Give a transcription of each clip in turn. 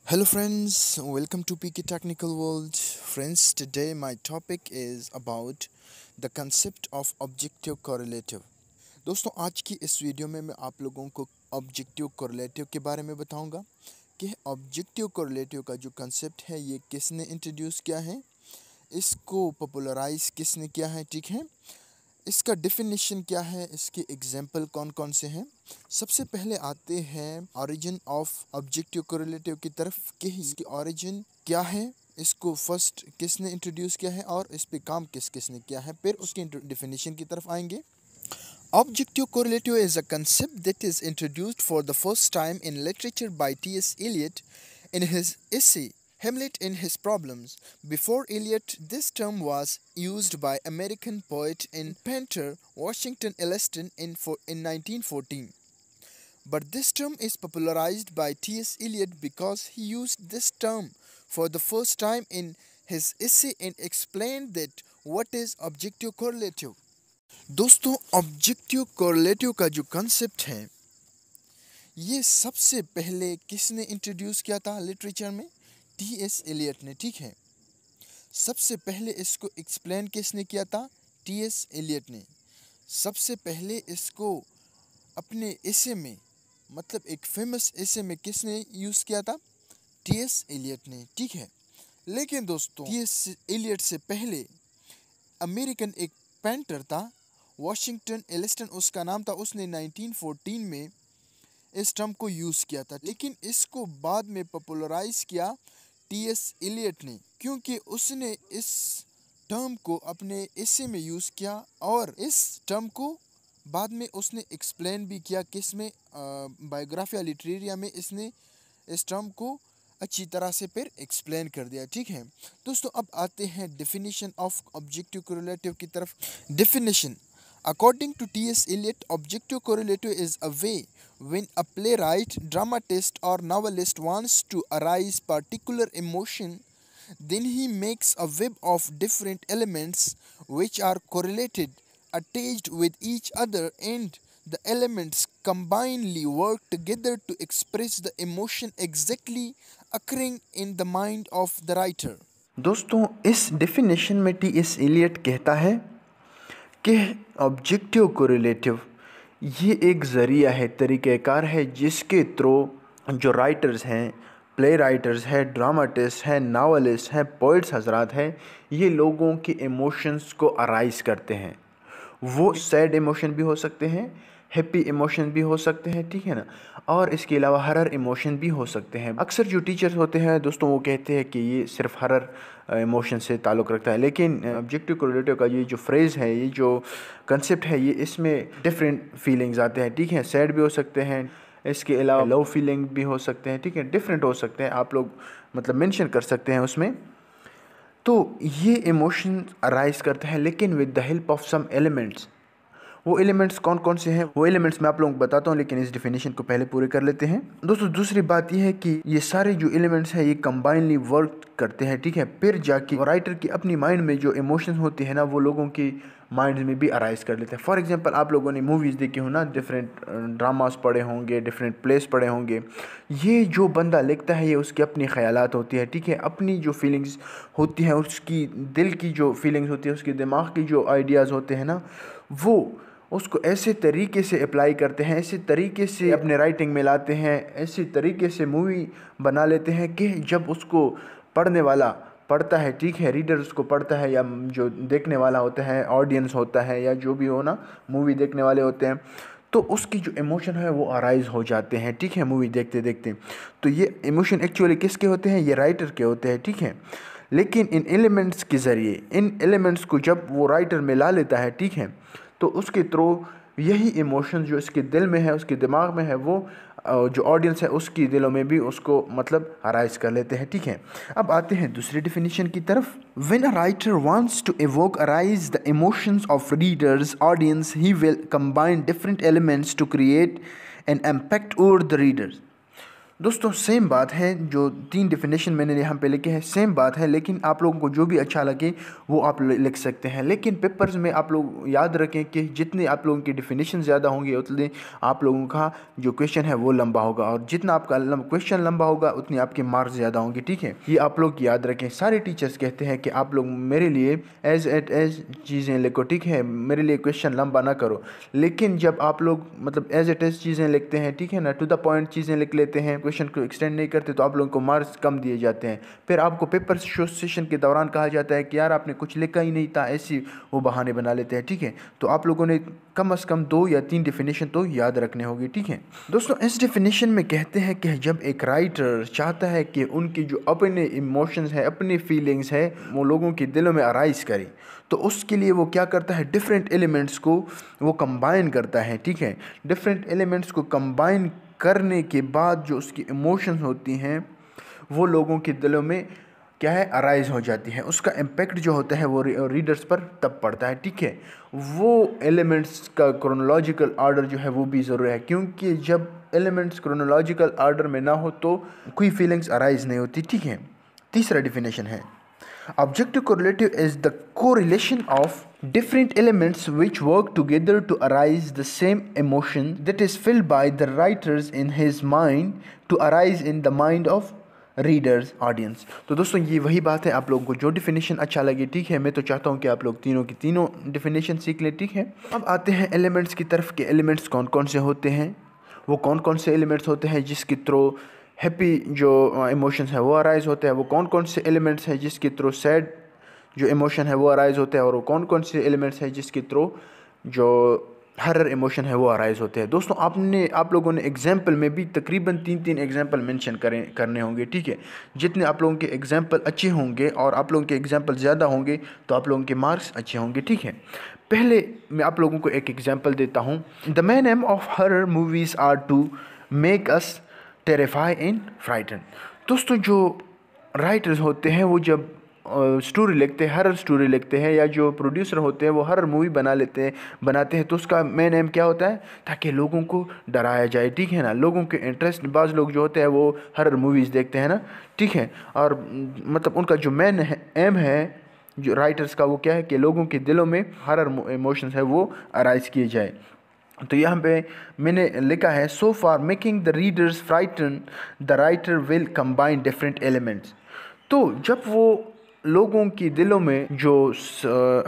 Hello, friends. Welcome to PK Technical World. Friends, today my topic is about the concept of objective correlative. दोस्तों, आज की इस video में मैं आप लोगों को ऑब्जेक्टिव कोरिलेटिव के बारे में बताऊंगा कि ऑब्जेक्टिव कोरिलेटिव का जो कंसेप्ट है ये किसने इंट्रोड्यूस किया है, इसको पॉपुलराइज किसने किया है, ठीक है। इसका डेफिनेशन क्या है, इसके एग्जाम्पल कौन कौन से हैं। सबसे पहले आते हैं ओरिजिन ऑफ ऑब्जेक्टिव कोरिलेटिव की तरफ कि इसकी ओरिजिन क्या है, इसको फर्स्ट किसने इंट्रोड्यूस किया है और इस पे काम किस किसने किया है। फिर उसकी डेफिनेशन की तरफ आएंगे। Objective correlative is a concept that is introduced for the first time in literature by T.S. Eliot in his essay Hamlet in His Problems. Before Eliot, this term was used by American poet and painter Washington Allston in 1914. But this term is popularized by T.S. Eliot because he used this term for the first time in his essay and explained that what is objective correlative. दोस्तों, objective correlative का जो concept है ये सबसे पहले किसने introduce किया था लिटरेचर में? टी.एस. एलियट ने, ठीक है। सबसे पहले इसको एक्सप्लेन किसने किया था? टी.एस. एलियट ने। सबसे पहले इसको अपने एसे में, मतलब एक फेमस एसे में किसने यूज़ किया था? टी.एस. एलियट ने, ठीक है। लेकिन दोस्तों, टी.एस. एलियट से पहले अमेरिकन एक पेंटर था, वॉशिंगटन एलिस्टन उसका नाम था। उसने 1914 में इस टर्म को यूज़ किया था, लेकिन इसको बाद में पॉपुलराइज किया टी.एस. एलियट ने, क्योंकि उसने इस टर्म को अपने एसे में यूज़ किया और इस टर्म को बाद में उसने एक्सप्लेन भी किया किस में, बायोग्राफिया लिटरेरिया में इसने इस टर्म को अच्छी तरह से फिर एक्सप्लेन कर दिया, ठीक है। दोस्तों, अब आते हैं डेफिनेशन ऑफ ऑब्जेक्टिव कोरिलेटिव की तरफ। Definition: According to T.S. Eliot, objective correlative is a way when a playwright, dramatist, or novelist wants to arise particular emotion, then he makes a web of different elements which are correlated, attached with each other, and the elements combinedly work together to express the emotion exactly occurring in the mind of the writer. दोस्तों, इस definition में T.S.. Elliott कहता है कि objective correlative ये एक ज़रिया है, तरीक़ेकार है जिसके थ्रू जो राइटर्स हैं, प्ले राइटर्स हैं, ड्रामाटिस्ट हैं, नावलिस्ट हैं, पोइट्स हजरात हैं, ये लोगों के इमोशंस को अराइज करते हैं। वो सैड इमोशन भी हो सकते हैं, हैप्पी इमोशन भी हो सकते हैं, ठीक है ना, और इसके अलावा हरर इमोशन भी हो सकते हैं। अक्सर जो टीचर्स होते हैं दोस्तों, वो कहते हैं कि ये सिर्फ हरर इमोशन से ताल्लुक़ रखता है, लेकिन ऑब्जेक्टिव कोरिलेटिव का ये जो फ्रेज़ है, ये जो कंसेप्ट है, ये इसमें डिफरेंट फीलिंग्स आते हैं, ठीक है। सैड भी हो सकते हैं, इसके अलावा लव फीलिंग भी हो सकते हैं, ठीक है, डिफरेंट हो सकते हैं, आप लोग मतलब मेंशन कर सकते हैं उसमें। तो ये इमोशन अराइज करते हैं, लेकिन with the help of some elements. वो एलिमेंट्स कौन कौन से हैं, वो एलिमेंट्स मैं आप लोगों को बताता हूँ, लेकिन इस डेफिनेशन को पहले पूरे कर लेते हैं। दोस्तों, दूसरी बात ये है कि ये सारे जो एलिमेंट्स हैं ये कंबाइनली वर्क करते हैं, ठीक है। फिर जाके राइटर की अपनी माइंड में जो इमोशंस होती है ना, वो लोगों की माइंड में भी अराइज कर लेते हैं। फॉर एग्जांपल, आप लोगों ने मूवीज़ देखी हो ना, डिफरेंट ड्रामास पढ़े होंगे, डिफरेंट प्लेस पढ़े होंगे। ये जो बंदा लिखता है ये उसकी अपनी ख्यालात होती है, ठीक है, अपनी जो फीलिंग्स होती हैं, उसकी दिल की जो फीलिंग्स होती है, उसके दिमाग की जो आइडियाज़ होते हैं ना, वो उसको ऐसे तरीके से अप्लाई करते हैं, ऐसे तरीके से अपने राइटिंग में लाते हैं, ऐसे तरीके से मूवी बना लेते हैं कि जब उसको पढ़ने वाला पढ़ता है, ठीक है, रीडर उसको पढ़ता है, या जो देखने वाला होता है, ऑडियंस होता है, या जो भी हो ना, मूवी देखने वाले होते हैं, तो उसकी जो इमोशन है वो अराइज हो जाते हैं, ठीक है, मूवी देखते देखते। तो ये इमोशन एक्चुअली किसके होते हैं? ये राइटर के होते हैं, ठीक है। लेकिन इन एलिमेंट्स के ज़रिए, इन एलिमेंट्स को जब वो राइटर मिला लेता है, ठीक है, तो उसके थ्रू यही इमोशन जो इसके दिल में है, उसके दिमाग में है, वो जो ऑडियंस है उसकी दिलों में भी उसको मतलब अराइज कर लेते हैं, ठीक है। अब आते हैं दूसरी डेफिनेशन की तरफ। When a writer wants to evoke arise the emotions of readers audience, he will combine different elements to create an impact over the readers. दोस्तों सेम बात है, जो 3 डेफिनेशन मैंने यहाँ पे लिखे हैं सेम बात है, लेकिन आप लोगों को जो भी अच्छा लगे वो आप लिख सकते हैं। लेकिन पेपर्स में आप लोग याद रखें कि जितने आप लोगों की डेफिनेशन ज़्यादा होंगे उतने आप लोगों का जो क्वेश्चन है वो लंबा होगा, और जितना आपका क्वेश्चन लंबा होगा उतने आपके मार्क्स ज़्यादा होंगे, ठीक है। ये आप लोग याद रखें। सारे टीचर्स कहते हैं कि आप लोग मेरे लिए एज इट एज चीज़ें लिखो, ठीक है, मेरे लिए क्वेश्चन लंबा ना करो। लेकिन जब आप लोग मतलब एज इट एज चीज़ें लिखते हैं, ठीक है ना, टू द पॉइंट चीज़ें लिख लेते हैं, क्वेश्चन को एक्सटेंड नहीं करते, तो आप लोगों को मार्क्स कम दिए जाते हैं। फिर आपको पेपर सेशन के दौरान कहा जाता है कि यार आपने कुछ लिखा ही नहीं था, ऐसी वो बहाने बना लेते हैं, ठीक है। तो आप लोगों ने कम से कम 2 या 3 डेफिनेशन तो याद रखने होंगे, ठीक है। दोस्तों इस डेफिनेशन में कहते हैं कि जब एक राइटर चाहता है कि उनकी जो अपने इमोशंस है, अपनी फीलिंग्स है, वो लोगों के दिलों में अराइज करे, तो उसके लिए वो क्या करता है, डिफरेंट एलिमेंट्स को वो कंबाइन करता है, ठीक है। डिफरेंट एलिमेंट्स को कंबाइन करने के बाद जो उसकी इमोशंस होती हैं वो लोगों के दिलों में क्या है, अराइज हो जाती है। उसका इम्पैक्ट जो होता है वो रीडर्स पर तब पड़ता है, ठीक है। वो एलिमेंट्स का क्रोनोलॉजिकल ऑर्डर जो है वो भी ज़रूरी है, क्योंकि जब एलिमेंट्स क्रोनोलॉजिकल ऑर्डर में ना हो तो कोई फीलिंग्स अराइज नहीं होती, ठीक है। तीसरा डिफिनेशन है, objective correlative is the correlation of different elements which work together to arise the same emotion that is felt by the writers in his mind to arise in the mind of readers audience. तो दोस्तों ये वही बात है, आप लोगों को जो डिफिनेशन अच्छा लगे, ठीक है। मैं तो चाहता हूँ कि आप लोग तीनों की तीनों डिफिनेशन सीख लें, ठीक है। अब आते हैं एलिमेंट्स की तरफ कि एलिमेंट्स कौन कौन से होते हैं, वो कौन कौन से एलिमेंट्स होते हैं जिसके थ्रू हैप्पी जो इमोशंस है वो अराइज होते हैं, वो कौन कौन से एलिमेंट्स हैं जिसके थ्रू सैड जो इमोशन है वो अराइज होते हैं, और वो कौन कौन से एलिमेंट्स हैं जिसके थ्रू जो हरर इमोशन है वो अराइज होते हैं। दोस्तों आप लोगों ने एग्जाम्पल में भी तकरीबन 3 एग्जाम्पल मेंशन करने होंगे, ठीक है। जितने आप लोगों के एग्जाम्पल अच्छे होंगे और आप लोगों के एग्जाम्पल ज़्यादा होंगे तो आप लोगों के मार्क्स अच्छे होंगे, ठीक है। पहले मैं आप लोगों को एक एग्जाम्पल देता हूँ। The main aim of horror movies are to make us terrify and frighten. दोस्तों जो राइटर्स होते हैं वो जब स्टोरी लिखते हैं, हरर स्टोरी लिखते हैं, या जो प्रोड्यूसर होते हैं वो हरर मूवी बनाते हैं, तो उसका मेन एम क्या होता है, ताकि लोगों को डराया जाए, ठीक है ना। लोगों के इंटरेस्ट, बाज़ लोग जो होते हैं वो हरर मूवीज़ देखते हैं ना, ठीक है। और मतलब उनका जो मेन एम है जो राइटर्स का, वो क्या है कि लोगों के दिलों में हरर इमोशंस है वो अराइज किए जाए। तो यहाँ पे मैंने लिखा है, so for making the readers frighten the writer will combine different elements. तो जब वो लोगों की दिलों में जो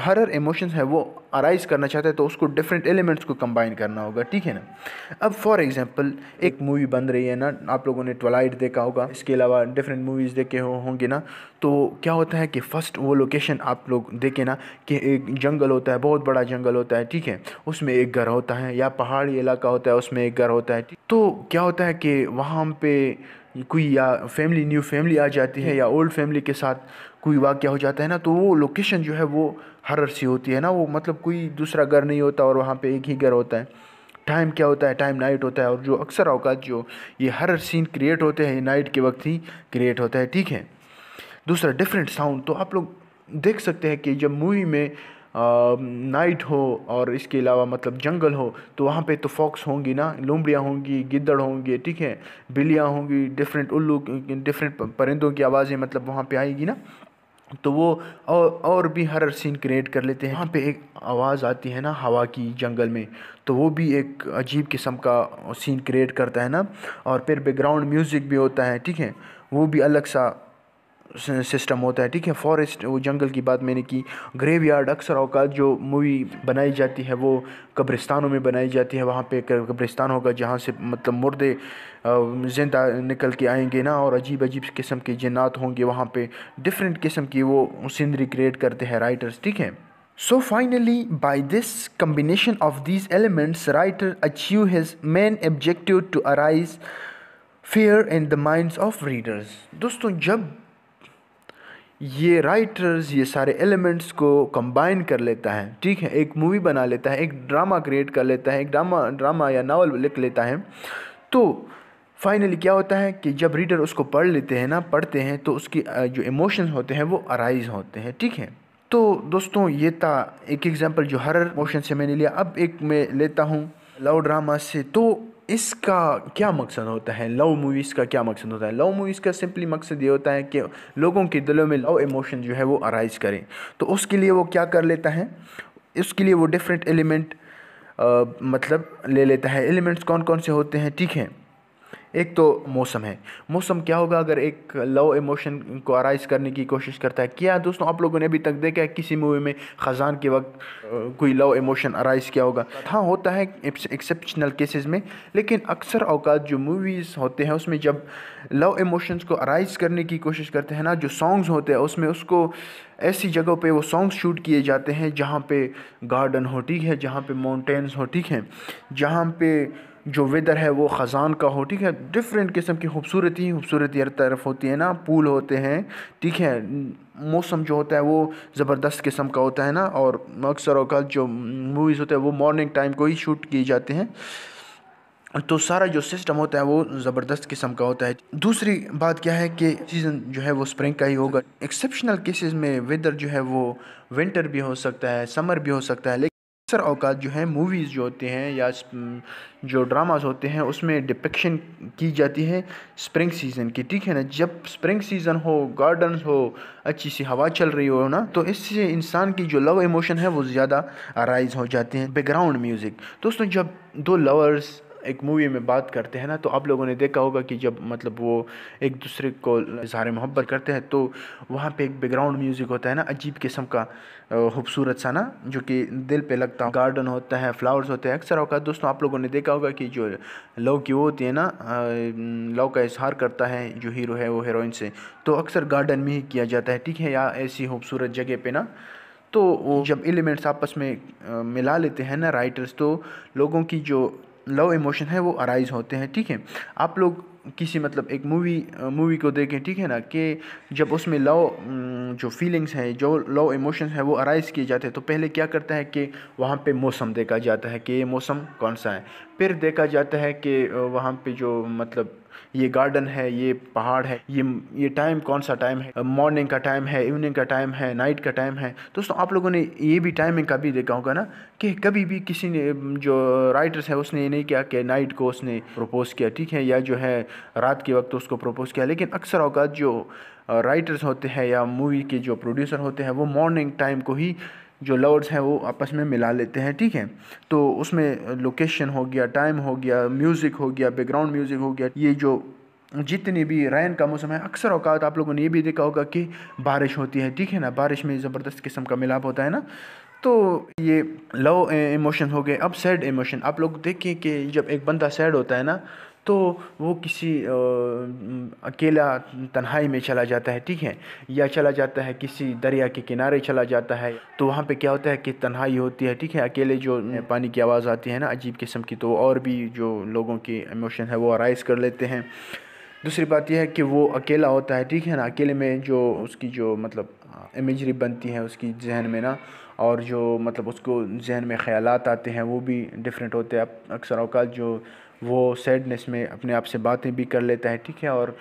हरर इमोशंस है वो अराइज करना चाहते हैं तो उसको डिफरेंट एलिमेंट्स को कंबाइन करना होगा, ठीक है ना। अब फॉर एग्जांपल एक मूवी बन रही है ना, आप लोगों ने ट्वाइलाइट देखा होगा, इसके अलावा डिफरेंट मूवीज़ देखे होंगे ना। तो क्या होता है कि फ़र्स्ट वो लोकेशन आप लोग देखें ना कि एक जंगल होता है, बहुत बड़ा जंगल होता है, ठीक है। उसमें एक घर होता है, या पहाड़ी इलाका होता है उसमें एक घर होता है। तो क्या होता है कि वहाँ पे कोई या न्यू फैमिली आ जाती है, या ओल्ड फैमिली के साथ कोई वाक़या हो जाता है ना, तो वो लोकेशन जो है वो हरर सी होती है ना। वो मतलब कोई दूसरा घर नहीं होता और वहाँ पे एक ही घर होता है। टाइम क्या होता है, टाइम नाइट होता है, और जो अक्सर औकात जो ये हरर सीन क्रिएट होते हैं नाइट के वक्त ही क्रिएट होता है, ठीक है। दूसरा डिफरेंट साउंड, तो आप लोग देख सकते हैं कि जब मूवी में नाइट हो और इसके अलावा मतलब जंगल हो तो वहाँ पे तो फॉक्स होंगी ना, लोमड़ियाँ होंगी, गिद्दड़ होंगे, ठीक है, बिल्लियाँ होंगी, डिफरेंट उल्लू, डिफरेंट परिंदों की आवाज़ें मतलब वहाँ पे आएगी ना। तो वो और भी हरर सीन क्रिएट कर लेते हैं। वहाँ पे एक आवाज़ आती है ना हवा की जंगल में, तो वो भी एक अजीब किस्म का सीन क्रिएट करता है ना। और फिर बैकग्राउंड म्यूज़िक भी होता है, ठीक है, वो भी अलग सा सिस्टम होता है, ठीक है। फॉरेस्ट, वो जंगल की बात मैंने की। ग्रेवयार्ड, अक्सर औकात जो मूवी बनाई जाती है वो कब्रिस्तानों में बनाई जाती है। वहाँ पे कब्रिस्तान होगा जहाँ से मतलब मुर्दे ज़िंदा निकल के आएंगे ना, और अजीब अजीब किस्म के जिन्नात होंगे वहाँ पे। डिफरेंट किस्म की वो सीनरी क्रिएट करते हैं राइटर्स, ठीक है। So finally, by this combination of these elements, writer achieve his main objective to arise fear in the minds of readers। दोस्तों जब ये राइटर्स ये सारे एलिमेंट्स को कंबाइन कर लेता है, ठीक है, एक मूवी बना लेता है, एक ड्रामा क्रिएट कर लेता है, एक ड्रामा या नावल लिख लेता है, तो फाइनली क्या होता है कि जब रीडर उसको पढ़ते हैं तो उसकी जो इमोशंस होते हैं वो अराइज होते हैं, ठीक है। तो दोस्तों ये था एक एग्जांपल जो हरर इमोशन से मैंने लिया। अब एक मैं लेता हूँ लव ड्रामा से। तो इसका क्या मकसद होता है, लव मूवीज़ का क्या मकसद होता है? लव मूवीज़ का सिंपली मकसद ये होता है कि लोगों के दिलों में लव इमोशन जो है वो अराइज करें। तो उसके लिए वो क्या कर लेता है, इसके लिए वो डिफरेंट एलिमेंट मतलब ले लेता है। एलिमेंट्स कौन कौन से होते हैं, ठीक है? एक तो मौसम है। मौसम क्या होगा अगर एक लव इमोशन को अराइज करने की कोशिश करता है? क्या दोस्तों आप लोगों ने अभी तक देखा है किसी मूवी में ख़ज़ान के वक्त कोई लव इमोशन अराइज किया होगा? हाँ, होता है एक्सेप्शनल केसेस में, लेकिन अक्सर औकात जो मूवीज़ होते हैं उसमें जब लव इमोशंस को अराइज करने की कोशिश करते हैं ना, जो सॉन्ग्स होते हैं उसमें उसको ऐसी जगहों पे वो सॉन्ग्स शूट किए जाते हैं जहाँ पे गार्डन हो, ठीक है, जहाँ पे माउंटेन्स हो, ठीक है, जहाँ पे जो वेदर है वो ख़ज़ान का हो, ठीक है, डिफरेंट किस्म की खूबसूरती हर तरफ होती है ना, पूल होते हैं, ठीक है, मौसम जो होता है वो ज़बरदस्त किस्म का होता है ना। और अक्सर औकात जो मूवीज़ होते हैं वो मॉर्निंग टाइम को ही शूट किए जाते हैं, तो सारा जो सिस्टम होता है वो ज़बरदस्त किस्म का होता है। दूसरी बात क्या है कि सीज़न जो है वो स्प्रिंग का ही होगा। एक्सेप्शनल केसेस में वेदर जो है वो विंटर भी हो सकता है, समर भी हो सकता है, लेकिन अक्सर औकात जो है मूवीज़ जो होते हैं या जो ड्रामास होते हैं उसमें डिपिक्शन की जाती है स्प्रिंग सीज़न की, ठीक है ना। जब स्प्रिंग सीज़न हो, गार्डन्स हो, अच्छी सी हवा चल रही हो ना, तो इससे इंसान की जो लव इमोशन है वो ज़्यादा अराइज हो जाते हैं। बैकग्राउंड म्यूज़िक दोस्तों, जब दो लवर्स एक मूवी में बात करते हैं ना, तो आप लोगों ने देखा होगा कि जब मतलब वो एक दूसरे को इज़हार मोहब्बत करते हैं तो वहाँ पे एक बैकग्राउंड म्यूज़िक होता है ना, अजीब किस्म का, खूबसूरत सा ना, जो कि दिल पे लगता है। गार्डन होता है, फ्लावर्स होते हैं। अक्सर औकात दोस्तों आप लोगों ने देखा होगा कि जो लव की वो होती है ना, लव का इजहार करता है जो हीरो है वो हीरोइन से, तो अक्सर गार्डन में ही किया जाता है, ठीक है, या ऐसी खूबसूरत जगह पे ना। तो वो जब एलिमेंट्स आपस में मिला लेते हैं ना राइटर्स, तो लोगों की जो लव इमोशन है वो अराइज होते हैं, ठीक है। आप लोग किसी मतलब एक मूवी को देखें, ठीक है ना, कि जब उसमें लव जो फीलिंग्स हैं, जो लव इमोशंस हैं वो अराइज किए जाते हैं, तो पहले क्या करता है कि वहाँ पे मौसम देखा जाता है कि ये मौसम कौन सा है। फिर देखा जाता है कि वहाँ पे जो मतलब ये गार्डन है, ये पहाड़ है, ये टाइम कौन सा टाइम है, मॉर्निंग का टाइम है, इवनिंग का टाइम है, नाइट का टाइम है। दोस्तों आप लोगों ने ये भी टाइमिंग का भी देखा होगा ना कि कभी भी किसी ने जो राइटर्स है उसने ये नहीं किया कि नाइट को उसने प्रपोज़ किया, ठीक है, या जो है रात के वक्त उसको प्रपोज़ किया, लेकिन अक्सर औकात जो राइटर्स होते हैं या मूवी के जो प्रोड्यूसर होते हैं वो मॉर्निंग टाइम को ही जो लवर्स हैं वो आपस में मिला लेते हैं, ठीक है। तो उसमें लोकेशन हो गया, टाइम हो गया, म्यूज़िक हो गया, बैकग्राउंड म्यूज़िक हो गया, ये जो जितनी भी रैन का मौसम है, अक्सर औकात आप लोगों ने ये भी देखा होगा कि बारिश होती है, ठीक है ना, बारिश में ज़बरदस्त किस्म का मिलाप होता है ना। तो ये लव इमोशन हो गए। अब सैड इमोशन आप लोग देखें कि जब एक बंदा सैड होता है ना, तो वो किसी अकेला तन्हाई में चला जाता है, ठीक है, या चला जाता है किसी दरिया के किनारे चला जाता है, तो वहाँ पे क्या होता है कि तन्हाई होती है, ठीक है, अकेले जो पानी की आवाज़ आती है ना अजीब किस्म की, तो और भी जो लोगों की इमोशन है वो अराइज कर लेते हैं। दूसरी बात यह है कि वो अकेला होता है, ठीक है ना, अकेले में जो उसकी जो मतलब इमेजरी बनती है उसकी जहन में ना, और जो मतलब उसको जहन में ख़यालात आते हैं वो भी डिफरेंट होते हैं। अक्सर औकात जो वो सैडनेस में अपने आप से बातें भी कर लेता है, ठीक है, और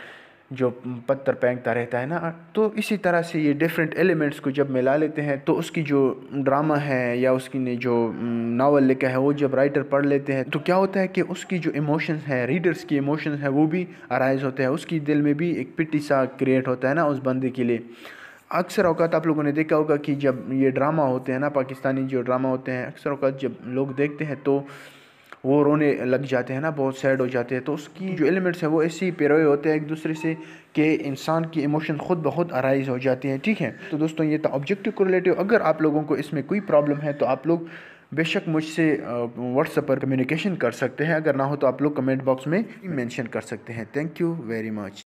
जो पत्थर फेंकता रहता है ना। तो इसी तरह से ये डिफरेंट एलिमेंट्स को जब मिला लेते हैं तो उसकी जो ड्रामा है या उसकी ने जो नावल लिखा है वो जब राइटर पढ़ लेते हैं तो क्या होता है कि उसकी जो इमोशंस हैं, रीडर्स की इमोशंस हैं, वो भी अराइज होते हैं। उसकी दिल में भी एक पिटी सा क्रिएट होता है ना उस बंदे के लिए। अक्सर औकात आप लोगों ने देखा होगा कि जब ये ड्रामा होते हैं ना, पाकिस्तानी जो ड्रामा होते हैं, अक्सर औकात जब लोग देखते हैं तो वो रोने लग जाते हैं ना, बहुत सैड हो जाते हैं। तो उसकी जो एलिमेंट्स हैं वो ऐसे ही पिरोए होते हैं एक दूसरे से कि इंसान की इमोशन खुद ब खुद अराइज हो जाती हैं, ठीक है। तो दोस्तों ये था ऑब्जेक्टिव कोरिलेटिव। अगर आप लोगों को इसमें कोई प्रॉब्लम है तो आप लोग बेशक मुझसे व्हाट्सएप पर कम्युनिकेशन कर सकते हैं। अगर ना हो तो आप लोग कमेंट बॉक्स में मेंशन कर सकते हैं। Thank you very much.